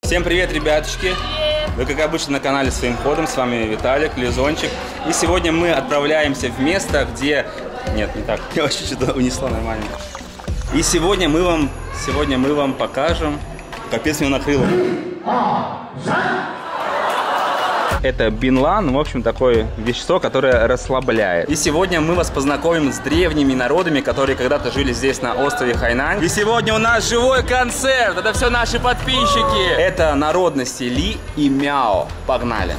Всем привет, ребяточки! Вы, как обычно, на канале Своим ходом. С вами Виталик, Лизончик. И сегодня мы отправляемся в место, где... Нет, не так. Я вообще что-то унесло нормально. И сегодня мы вам покажем... Капец, меня накрыло. Это бинлан, в общем, такое вещество, которое расслабляет. И сегодня мы вас познакомим с древними народами, которые когда-то жили здесь, на острове Хайнань. И сегодня у нас живой концерт. Это все наши подписчики. Это народности Ли и Мяо. Погнали.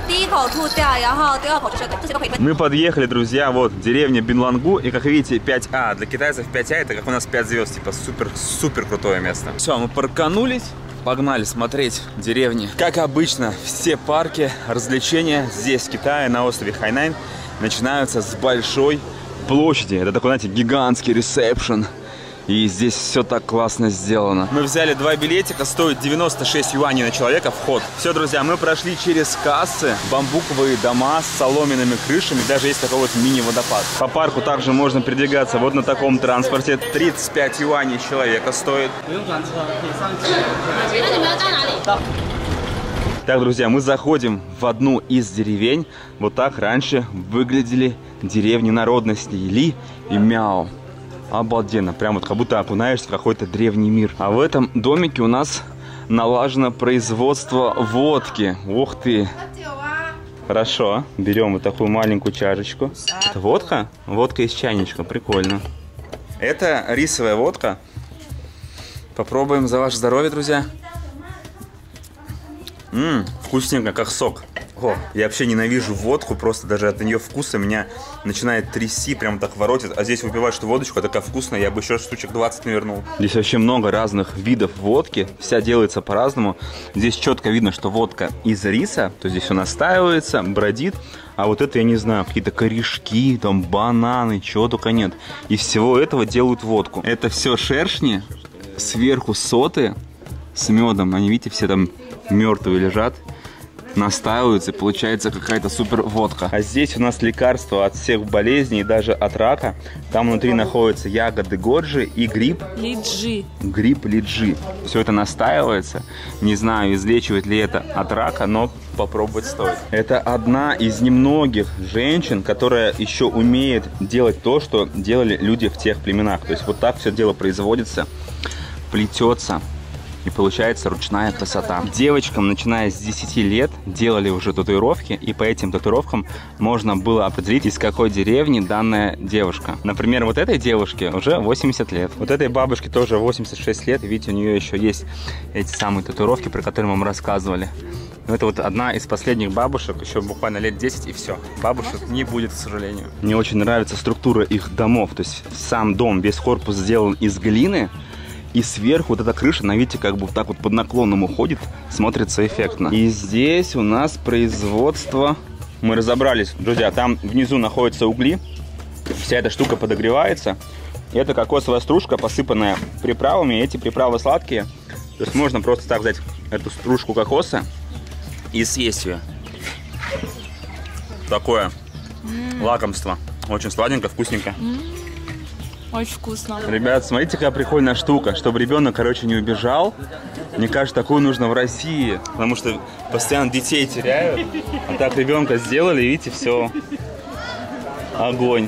Мы подъехали, друзья, вот, деревня Бинлангу. И, как видите, 5А. Для китайцев 5А это как у нас 5 звезд. Типа супер крутое место. Все, мы парканулись. Погнали смотреть деревни. Как обычно, все парки, развлечения здесь, в Китае, на острове Хайнань, начинаются с большой площади. Это такой, знаете, гигантский ресепшн. И здесь все так классно сделано. Мы взяли 2 билетика, стоит 96 юаней на человека вход. Все, друзья, мы прошли через кассы, бамбуковые дома с соломенными крышами. Даже есть такой вот мини-водопад. По парку также можно передвигаться вот на таком транспорте. 35 юаней человека стоит. Так, друзья, мы заходим в одну из деревень. Вот так раньше выглядели деревни народностей Ли и Мяо. Обалденно, прям вот как будто окунаешься в какой-то древний мир. А в этом домике у нас налажено производство водки. Ух ты! Хорошо, берем вот такую маленькую чашечку. Это водка? Водка из чайничка, прикольно. Это рисовая водка. Попробуем за ваше здоровье, друзья. Вкусненько, как сок. О, я вообще ненавижу водку, просто даже от нее вкуса меня начинает трясти, прям так воротит. А здесь выпиваешь эту водочку, такая вкусная, я бы еще штучек 20 навернул. Здесь вообще много разных видов водки, вся делается по-разному. Здесь четко видно, что водка из риса, то здесь все настаивается, бродит. А вот это, я не знаю, какие-то корешки, там бананы, чего только нет. Из всего этого делают водку. Это все шершни, сверху соты с медом. Они, видите, все там мертвые лежат. Настаиваются, и получается какая-то супер водка. А здесь у нас лекарство от всех болезней, даже от рака. Там внутри находятся ягоды горджи и гриб лиджи. Гриб лиджи. Все это настаивается. Не знаю, излечивает ли это от рака, но попробовать стоит. Это одна из немногих женщин, которая еще умеет делать то, что делали люди в тех племенах. То есть вот так все дело производится, плетется. И получается ручная красота. Девочкам, начиная с 10 лет, делали уже татуировки. И по этим татуировкам можно было определить, из какой деревни данная девушка. Например, вот этой девушке уже 80 лет. Вот этой бабушке тоже 86 лет. Видите, у нее еще есть эти самые татуировки, про которые мы вам рассказывали. Это вот одна из последних бабушек, еще буквально лет 10, и все. Бабушек не будет, к сожалению. Мне очень нравится структура их домов. То есть сам дом, весь корпус сделан из глины. И сверху вот эта крыша, она, видите, как бы вот так вот под наклоном уходит, смотрится эффектно. И здесь у нас производство... Мы разобрались, друзья, там внизу находятся угли. Вся эта штука подогревается. И это кокосовая стружка, посыпанная приправами. Эти приправы сладкие. То есть можно просто так взять эту стружку кокоса и съесть ее. Такое лакомство. Очень сладенько, вкусненько. Очень вкусно. Ребят, смотрите, какая прикольная штука. Чтобы ребенок, короче, не убежал. Мне кажется, такую нужно в России. Потому что постоянно детей теряют. А так ребенка сделали, и видите, все. Огонь.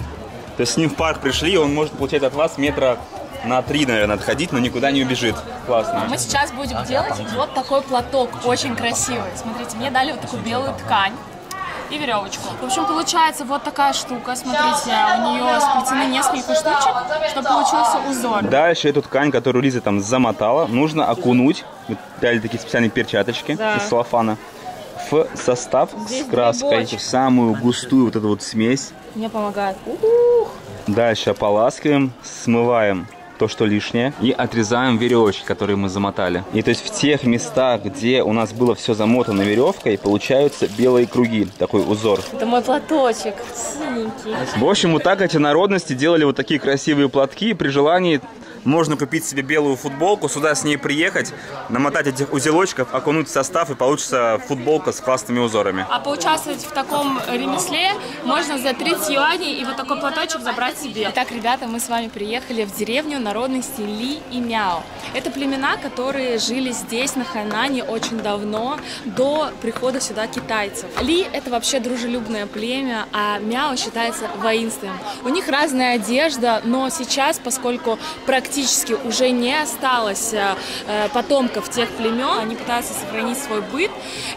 То есть с ним в парк пришли, он может получать от вас метра на 3, наверное, отходить, но никуда не убежит. Классно. Мы сейчас будем делать вот такой платок. Очень красивый. Смотрите, мне дали вот такую белую ткань и веревочку. В общем, получается вот такая штука. Смотрите, у нее сплетены несколько штучек, чтобы получился узор. Дальше эту ткань, которую Лиза там замотала, нужно окунуть. Вот дали такие специальные перчаточки из целлофана в состав здесь с краской. Самую густую вот эту вот смесь. Мне помогает. Дальше ополаскиваем, смываем то, что лишнее, и отрезаем веревочки, которые мы замотали. И то есть в тех местах, где у нас было все замотано веревкой, получаются белые круги, такой узор. Это мой платочек, синенький. В общем, вот так эти народности делали вот такие красивые платки, и при желании можно купить себе белую футболку, сюда с ней приехать, намотать этих узелочков, окунуть в состав, и получится футболка с классными узорами. А поучаствовать в таком ремесле можно за 30 юаней и вот такой платочек забрать себе. Итак, ребята, мы с вами приехали в деревню народности Ли и Мяо. Это племена, которые жили здесь, на Хайнане, очень давно, до прихода сюда китайцев. Ли — это вообще дружелюбное племя, а Мяо считается воинственным. У них разная одежда, но сейчас, поскольку практически уже не осталось потомков тех племен, они пытаются сохранить свой быт,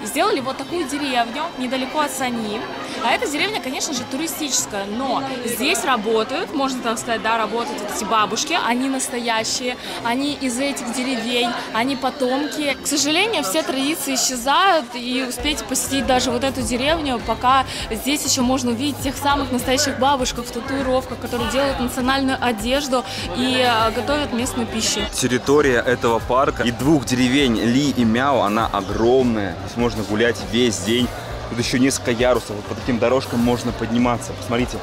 сделали вот такую деревню недалеко от Сани. А эта деревня, конечно же, туристическая, но здесь работают, можно так сказать, да, работают вот эти бабушки, они настоящие, они из этих деревень, они потомки. К сожалению, все традиции исчезают, и успейте посетить даже вот эту деревню, пока здесь еще можно увидеть тех самых настоящих бабушек в татуировках, которые делают национальную одежду и готовят местную пищу. Территория этого парка и двух деревень Ли и Мяо, она огромная. Здесь можно гулять весь день. Тут еще несколько ярусов. Вот по таким дорожкам можно подниматься. Посмотрите.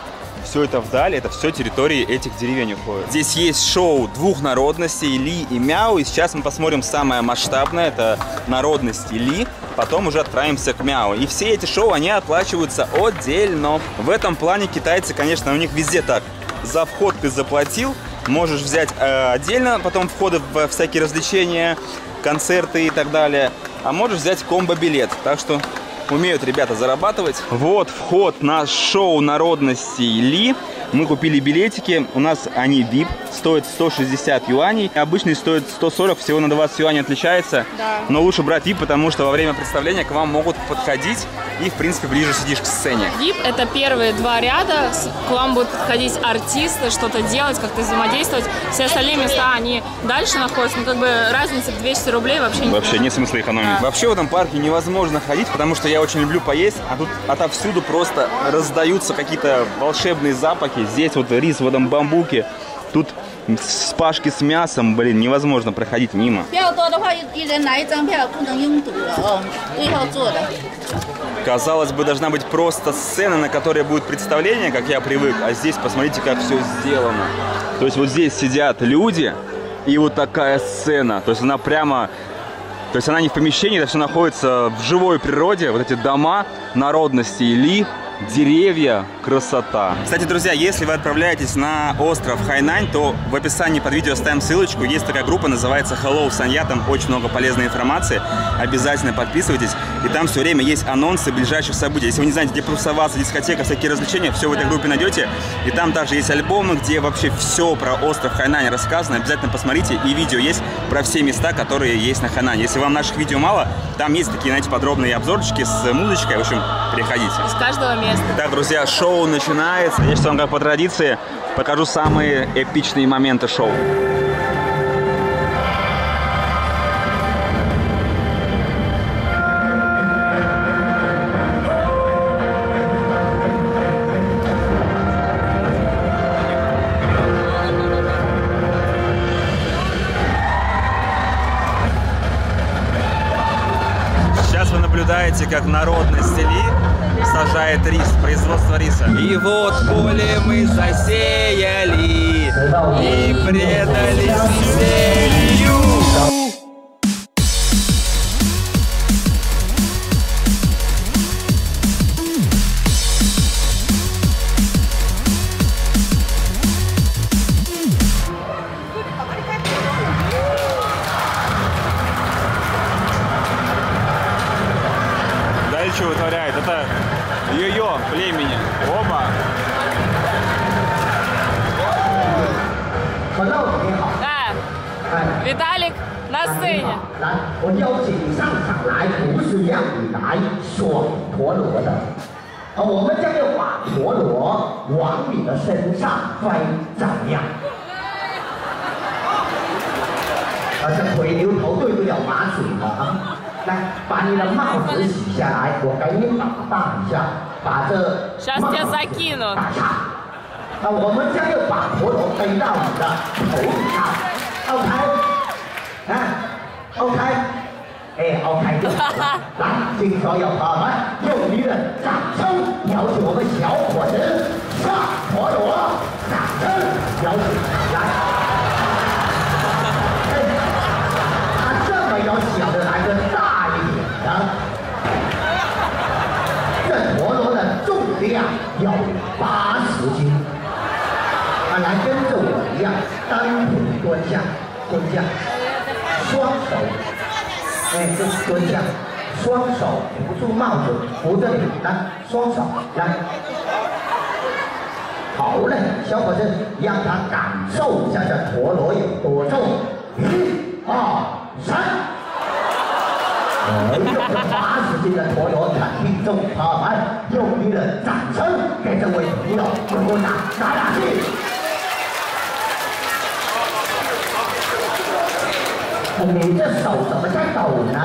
Все это вдали, это все территории этих деревень уходит. Здесь есть шоу двух народностей, Ли и Мяо. И сейчас мы посмотрим самое масштабное, это народности Ли. Потом уже отправимся к Мяо. И все эти шоу, они оплачиваются отдельно. В этом плане китайцы, конечно, у них везде так. За вход ты заплатил, можешь взять отдельно потом входы в всякие развлечения, концерты и так далее. А можешь взять комбо-билет. Так что умеют ребята зарабатывать. Вот вход на шоу народностей Ли. Мы купили билетики. У нас они VIP. Стоят 160 юаней. Обычный стоит 140. Всего на 20 юаней отличается. Да. Но лучше брать VIP, потому что во время представления к вам могут подходить. И, в принципе, ближе сидишь к сцене. VIP — это первые два ряда. К вам будут подходить артисты, что-то делать, как-то взаимодействовать. Все остальные места, они дальше находятся. Ну, как бы разница в 200 рублей вообще не... Вообще нет смысла экономить. Да. Вообще в этом парке невозможно ходить, потому что я очень люблю поесть. А тут отовсюду просто раздаются какие-то волшебные запахи. Здесь вот рис в этом бамбуке. Тут спашки с мясом, блин, невозможно проходить мимо. Казалось бы, должна быть просто сцена, на которой будет представление, как я привык. А здесь посмотрите, как все сделано. То есть вот здесь сидят люди, и вот такая сцена. То есть она прямо... То есть она не в помещении, это все находится в живой природе. Вот эти дома народности Ли, деревья, красота. Кстати, друзья, если вы отправляетесь на остров Хайнань, то в описании под видео оставим ссылочку. Есть такая группа, называется Hello Санья, там очень много полезной информации. Обязательно подписывайтесь. И там все время есть анонсы ближайших событий. Если вы не знаете, где тусоваться, дискотека, всякие развлечения, все в этой группе найдете. И там также есть альбомы, где вообще все про остров Хайнань рассказано. Обязательно посмотрите. И видео есть про все места, которые есть на Хайнане. Если вам наших видео мало, там есть такие, знаете, подробные обзорчики с музычкой. В общем, приходите. Из каждого места. Итак, друзья, шоу начинается. Я сейчас вам, как по традиции, покажу самые эпичные моменты шоу. Сейчас вы наблюдаете, как народность Ли сажает рис, производство риса. И вот поле мы засеяли и предались веселью. Дальше вытворяет. Это йо-йо племени. Оба. Да. Виталик на сцене. 来，我邀请你上场来，不是让你来耍陀螺的。我们将要把陀螺往你的身上飞，怎么样？这腿牛头对不了马嘴了啊！来，把你的帽子洗下来，我给你打扮一下，把这帽子打上。我们将要把陀螺飞到你的头上 ，OK？ OK， 哎 ，OK 就好了。来，请所有朋友们用你的掌声邀请我们小伙子上陀螺，掌声邀请来。小的来个大一点的。这陀螺的重量有80斤。来跟着我一样，单腿蹲下，双手，就是蹲下，双手扶住帽子，扶着你，来，双手，来，好嘞，小伙子，让他感受一下这陀螺有多重，1、2、3。用80斤的陀螺肯定重，好，来，用力的掌声给这位朋友鼓掌，打打气。你这手怎么在抖呢？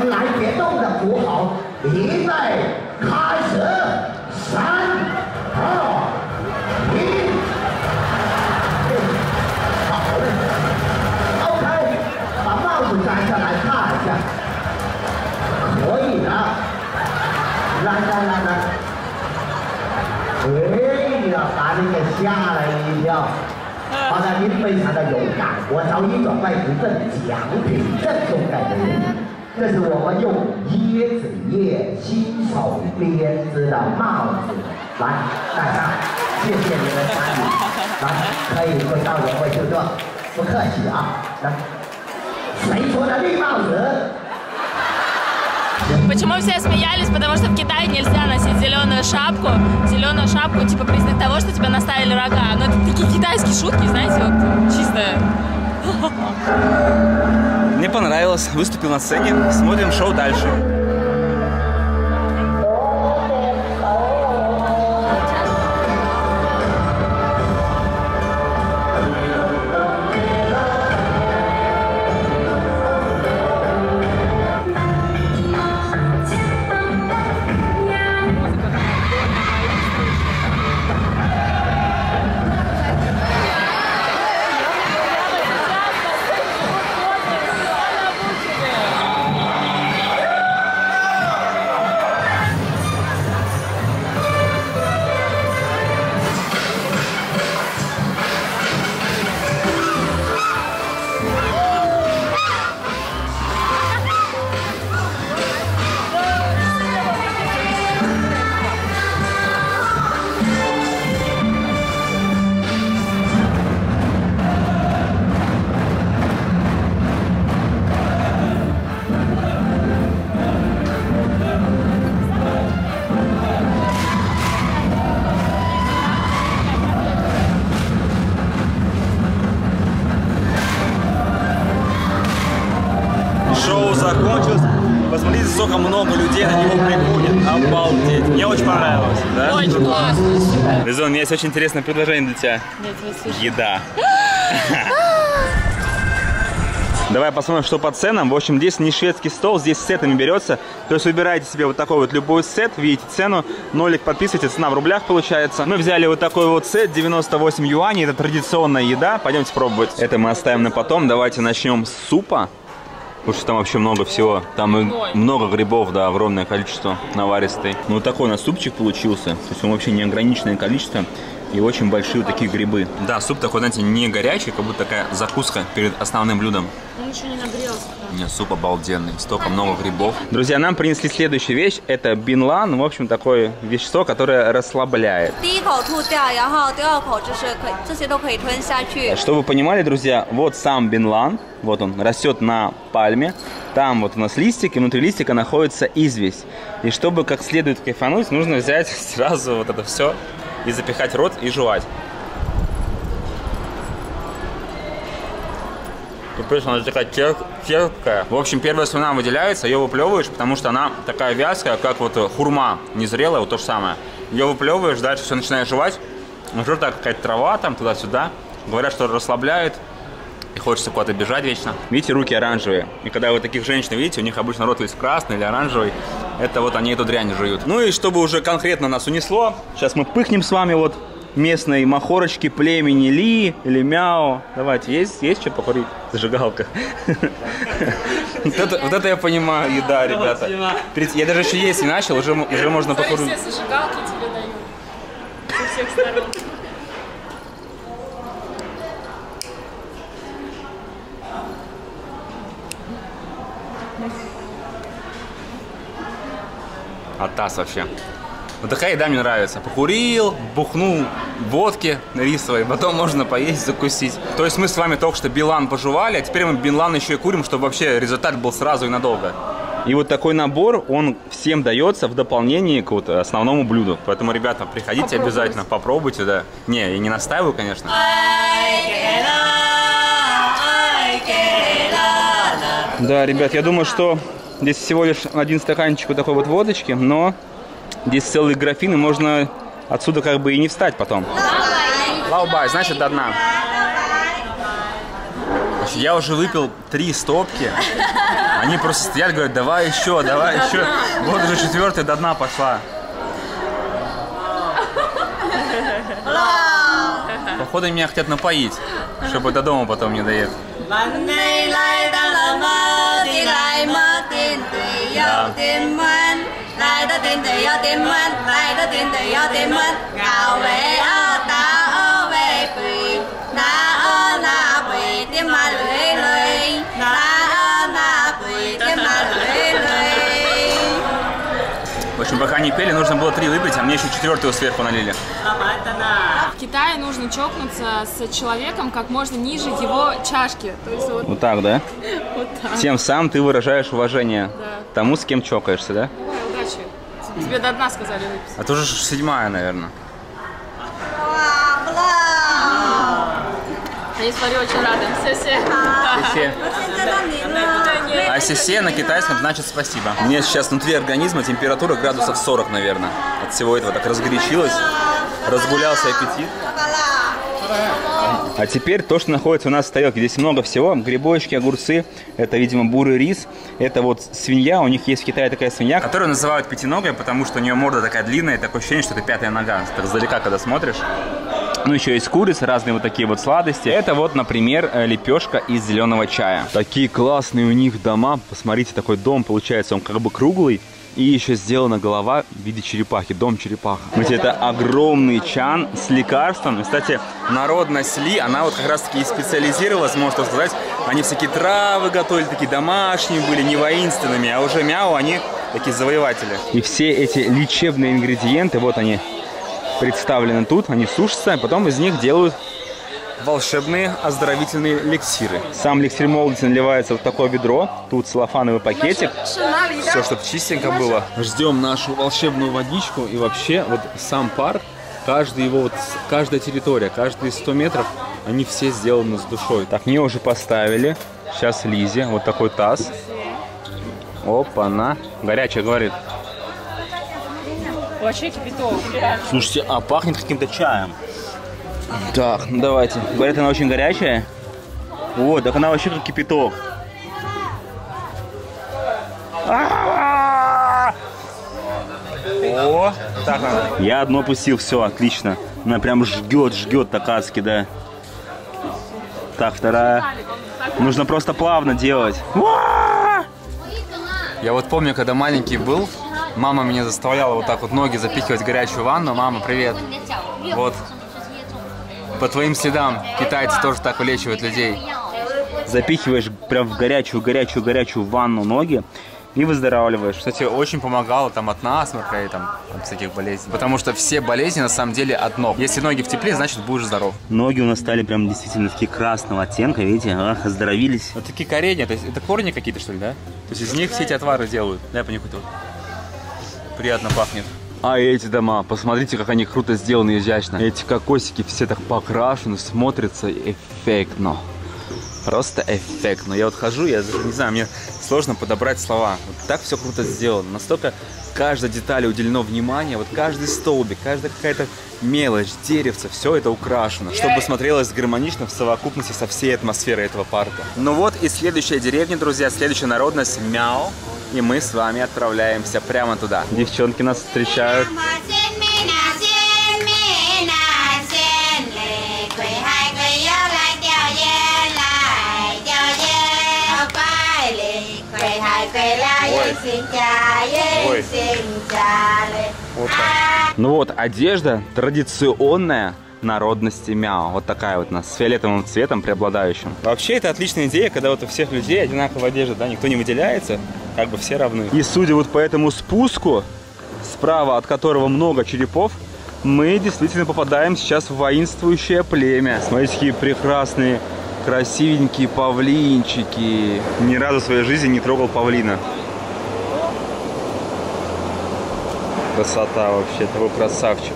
来，别动的，扶好，预备，开始，3、2、1，好嘞 ，OK， 把帽子摘下来看一下，可以的，来，哎呀，把你给吓了一跳。好的，您非常的勇敢，我早已准备一份奖品赠送给您。这是我们用椰子叶亲手编织的帽子，来戴上，谢谢您的参与。来，可以回到原位就坐，不客气啊。来，谁说的绿帽子？ Почему все смеялись? Потому что в Китае нельзя носить зеленую шапку. Зеленую шапку, типа, признак того, что тебя наставили рога. Но это такие китайские шутки, знаете, вот, чистые. Мне понравилось. Выступил на сцене. Смотрим шоу дальше. Шоу закончилось. Посмотрите, сколько много людей на него приходит. Обалдеть. Мне очень понравилось. Да? Очень классно. Резон, у меня есть очень интересное предложение для тебя. Еда. Давай посмотрим, что по ценам. В общем, здесь не шведский стол, здесь сетами берется. То есть выбираете себе вот такой вот любой сет, видите цену, нолик подписываете, цена в рублях получается. Мы взяли вот такой вот сет, 98 юаней, это традиционная еда. Пойдемте пробовать. Это мы оставим на потом. Давайте начнем с супа. Потому что там вообще много всего. Там много грибов, да, огромное количество, наваристый. Ну, вот такой у нас супчик получился. То есть он вообще неограниченное количество. И очень большие вот такие грибы. Да, суп такой, знаете, не горячий, как будто такая закуска перед основным блюдом. Он еще не нагрелся. Нет, суп обалденный. Столько много грибов. Друзья, нам принесли следующую вещь. Это бинлан. В общем, такое вещество, которое расслабляет. Чтобы вы понимали, друзья, вот сам бинлан. Вот он растет на пальме. Там вот у нас листик, и внутри листика находится известь. И чтобы как следует кайфануть, нужно взять сразу вот это все и запихать в рот и жевать. Она такая терпкая. В общем, первая слюна выделяется, ее выплевываешь, потому что она такая вязкая, как вот хурма незрелая, вот то же самое. Ее выплевываешь, дальше все начинаешь жевать. Уже так какая-то трава там туда-сюда. Говорят, что расслабляет. И хочется куда-то бежать вечно. Видите, руки оранжевые. И когда вы таких женщин видите, у них обычно рот весь красный или оранжевый. Это вот они эту дрянь жуют. Ну и чтобы уже конкретно нас унесло, сейчас мы пыхнем с вами вот местной махорочки племени Ли или Мяо. Давайте, есть что покурить? Зажигалка. Вот это я понимаю, еда, ребята. Я даже еще есть не начал, уже можно покурить. Все зажигалки тебе дают. Со всех сторон. Атас вообще. Вот такая еда мне нравится. Покурил, бухнул водки рисовой, потом можно поесть, закусить. То есть мы с вами только что Билан пожевали, а теперь мы Билан еще и курим, чтобы вообще результат был сразу и надолго. И вот такой набор, он всем дается в дополнение к вот основному блюду. Поэтому, ребята, приходите обязательно, попробуйте, да. Не, я не настаиваю, конечно. Да, ребят, я думаю, что здесь всего лишь один стаканчик вот такой вот водочки, но здесь целые графины, можно отсюда как бы и не встать потом. Лаубай, значит, до дна. Я уже выпил 3 стопки. Они просто стоят, говорят, давай еще, давай еще. Вот уже 4-я до дна пошла. Походу меня хотят напоить, чтобы до дома потом не доехать. В общем, пока не пели, нужно было 3 выпить, а мне еще 4-ю сверху налили. В Китае нужно чокнуться с человеком как можно ниже его чашки. То есть вот так, да? Вот так. Тем самым ты выражаешь уважение тому, с кем чокаешься, да? Давай, удачи. Тебе до дна сказали выпить. А то уже 7-я, наверное. Они, смотри, очень рады. Сеси. А сеси на китайском значит спасибо. У меня сейчас внутри организма температура градусов 40, наверное. От всего этого так разгорячилось, разгулялся аппетит. А теперь то, что находится у нас в тарелке. Здесь много всего. Грибочки, огурцы. Это, видимо, бурый рис. Это вот свинья. У них есть в Китае такая свинья, которую называют пятиногой, потому что у нее морда такая длинная. Такое ощущение, что это 5-я нога. Так издалека, когда смотришь. Ну, еще есть курица, разные вот такие вот сладости. Это вот, например, лепешка из зеленого чая. Такие классные у них дома. Посмотрите, такой дом получается. Он как бы круглый. И еще сделана голова в виде черепахи, дом черепаха. Смотрите, это огромный чан с лекарством. Кстати, народность Ли, она вот как раз таки и специализировалась, можно сказать. Они всякие травы готовили, такие домашние были, не воинственными. А уже Мяо, они такие завоеватели. И все эти лечебные ингредиенты, вот они представлены тут. Они сушатся, а потом из них делают волшебные оздоровительные эликсиры. Сам эликсир молодости наливается в такое ведро. Тут целлофановый пакетик. Все, чтобы чистенько было. Ждем нашу волшебную водичку. И вообще, вот сам парк, каждая территория, каждые 100 метров, они все сделаны с душой. Так, мне уже поставили. Сейчас Лизе. Вот такой таз. Опа-на. Горячая, говорит. Вообще кипяток. Слушайте, а пахнет каким-то чаем. Так, ну давайте. Говорят, она очень горячая. О, так она вообще как кипяток. О, так она. Я одно пустил, все, отлично. Она прям жгет так адски, да. Так, вторая. Нужно просто плавно делать. Я вот помню, когда маленький был, мама меня заставляла вот так вот ноги запихивать в горячую ванну. Мама, привет. Вот. По твоим следам китайцы тоже так вылечивают людей. Запихиваешь прям в горячую ванну ноги и выздоравливаешь. Кстати, очень помогало там от насморка и там от всяких болезней. Потому что все болезни на самом деле от ног. Если ноги в тепле, значит будешь здоров. Ноги у нас стали прям действительно такие красного оттенка, видите? оздоровились. Вот такие коренья, это корни какие-то, что ли, да? То есть из них все эти отвары делают. Дай понюхать вот. Приятно пахнет. А эти дома, посмотрите, как они круто сделаны, изящно. Эти кокосики все так покрашены, смотрятся эффектно. Просто эффектно. Я вот хожу, я даже не знаю, мне сложно подобрать слова. Вот так все круто сделано. Настолько каждой детали уделено внимание. Вот каждый столбик, каждая какая-то мелочь, деревце, все это украшено. Чтобы смотрелось гармонично в совокупности со всей атмосферой этого парка. Ну вот и следующая деревня, друзья, следующая народность Мяо. И мы с вами отправляемся прямо туда. Девчонки нас встречают. Ой. Вот так. Ну вот, одежда традиционная народности Мяо. Вот такая вот у нас, с фиолетовым цветом преобладающим. Вообще, это отличная идея, когда вот у всех людей одинаковая одежда, да, никто не выделяется, как бы все равны. И судя вот по этому спуску, справа от которого много черепов, мы действительно попадаем сейчас в воинствующее племя. Смотрите, какие прекрасные, красивенькие павлинчики. Ни разу в своей жизни не трогал павлина. Красота вообще, такой красавчик.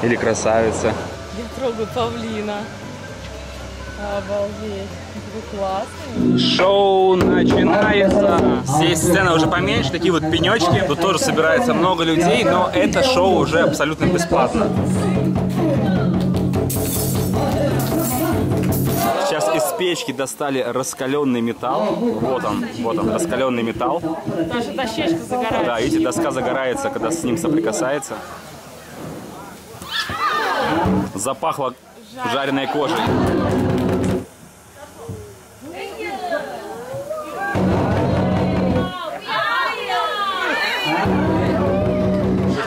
Или красавица. Я трогаю павлина. Обалдеть. Какой классный. Шоу начинается. Здесь сцена уже поменьше, такие вот пенечки. Тут тоже собирается много людей, но это шоу уже абсолютно бесплатно. Сейчас из печки достали раскаленный металл. Вот он, раскаленный металл. Даже дощечка загорается. Да, видите, доска загорается, когда с ним соприкасается. Запахло жареной кожей.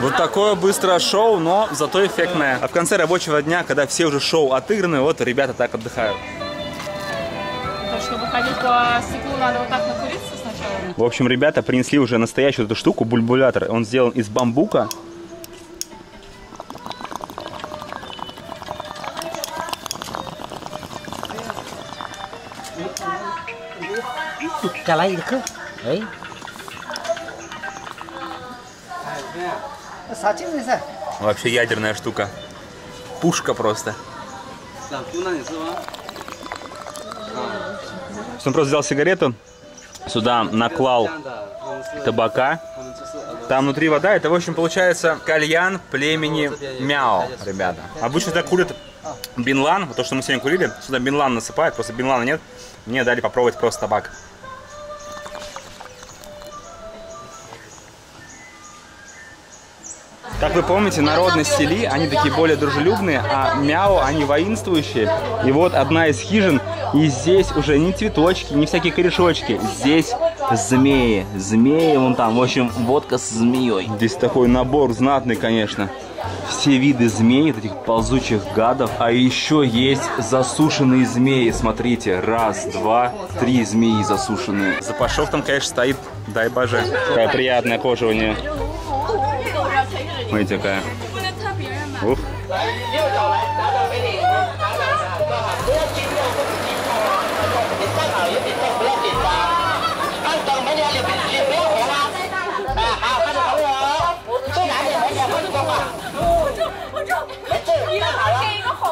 Вот такое быстрое шоу, но зато эффектное. А в конце рабочего дня, когда все уже шоу отыграны, вот ребята так отдыхают. Чтобы ходить по стеклу, надо вот так накуриться сначала. В общем, ребята принесли уже настоящую эту штуку, бульбулятор. Он сделан из бамбука. Вообще ядерная штука. Пушка просто. Он просто взял сигарету, сюда наклал табака. Там внутри вода. Это, в общем, получается кальян племени Мяо, ребята. Обычно так курят бинлан. Вот то, что мы сегодня курили. Сюда бинлан насыпают, просто бинлана нет. Мне дали попробовать просто табак. Как вы помните, народность Сели, они такие более дружелюбные, а Мяо, они воинствующие. И вот одна из хижин, и здесь уже не цветочки, не всякие корешочки. Здесь змеи. Змеи вон там, в общем, водка с змеей. Здесь такой набор знатный, конечно. Все виды змей, этих ползучих гадов. А еще есть засушенные змеи. Смотрите, раз, два, три змеи засушенные. Запашок там, конечно, стоит, дай боже. Какая приятная кожа у нее. Смотрите, какая. Ух.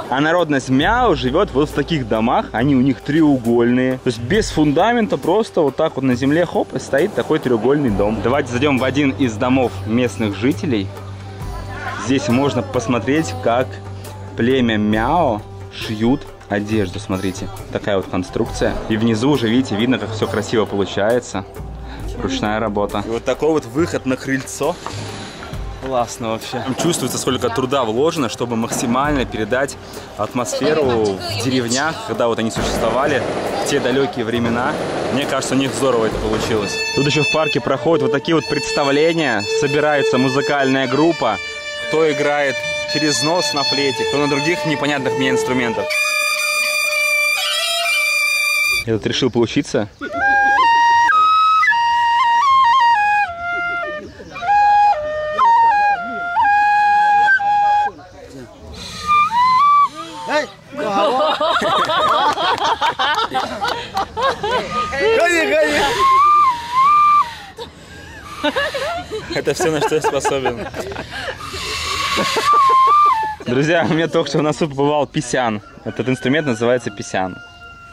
А народность Мяо живет вот в таких домах, они у них треугольные. То есть без фундамента, просто вот так вот на земле, хоп, и стоит такой треугольный дом. Давайте зайдем в один из домов местных жителей. Здесь можно посмотреть, как племя Мяо шьют одежду. Смотрите, такая вот конструкция. И внизу уже, видите, видно, как все красиво получается. Ручная работа. И вот такой вот выход на крыльцо. Классно вообще. Чувствуется, сколько труда вложено, чтобы максимально передать атмосферу в деревнях, когда вот они существовали в те далекие времена. Мне кажется, у них здорово это получилось. Тут еще в парке проходят вот такие вот представления. Собирается музыкальная группа. Кто играет через нос на флейте, кто на других непонятных мне инструментах. Я тут решил поучиться. Это все, на что я способен. Друзья, у меня только что в носу побывал писян. Этот инструмент называется писян.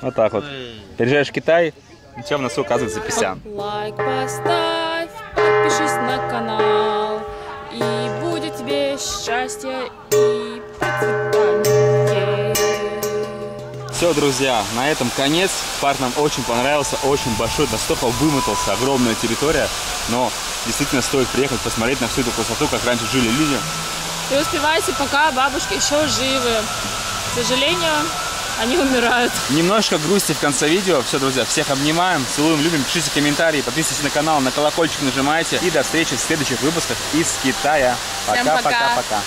Вот так вот. Приезжаешь в Китай, у тебя в носу оказывается писян. Лайк поставь, подпишись на канал, и будет тебе счастье и процветание. Все, друзья, на этом конец. Парк нам очень понравился, очень большой, настолько вымотался, огромная территория. Но действительно стоит приехать, посмотреть на всю эту красоту, как раньше жили люди. И успевайте, пока бабушки еще живы. К сожалению, они умирают. Немножко грусти в конце видео. Все, друзья, всех обнимаем, целуем, любим. Пишите комментарии, подписывайтесь на канал, на колокольчик нажимайте. И до встречи в следующих выпусках из Китая. Пока-пока-пока.